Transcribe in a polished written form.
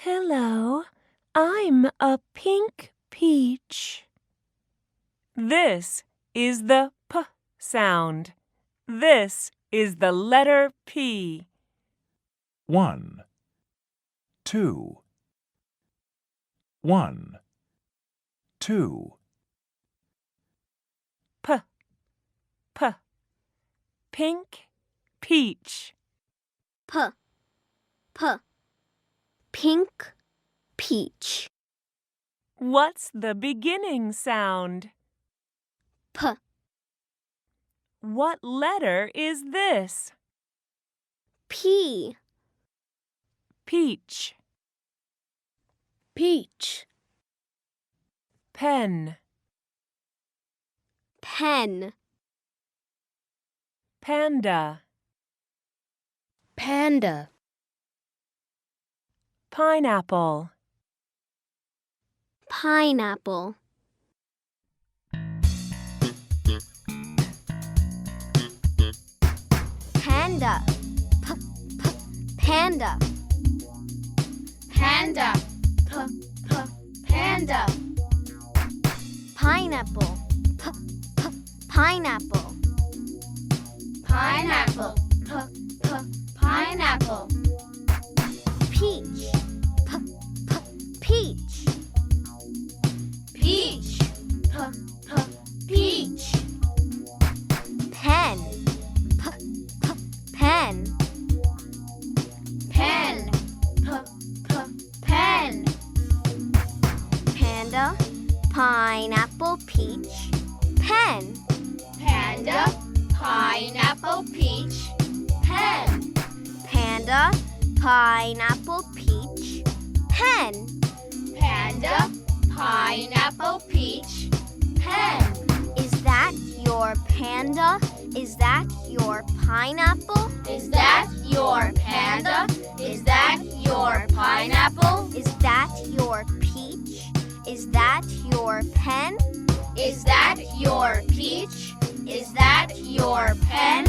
Hello, I'm a pink peach. This is the P sound. This is the letter P. 1, 2, 1, 2. P, P, pink peach. P, P, pink peach. What's the beginning sound? P, What letter is this? P, Peach. peach. Pen. Pen, Panda. panda. Pineapple. Pineapple. Panda, panda. Panda, panda. Pineapple, pineapple. Pineapple, pineapple. Peach, peach. Peach, peach. Pen, pen. Pen, pen. Panda, pineapple, peach. Pen. Panda, pineapple, peach. Pen. Panda, pineapple, peach. Pen. Panda, pineapple, peach. Pen. Is that your panda? Is that your pineapple? Is that your panda? Is that your pineapple? Is that your peach? Is that your pen? Is that your peach? Is that your pen?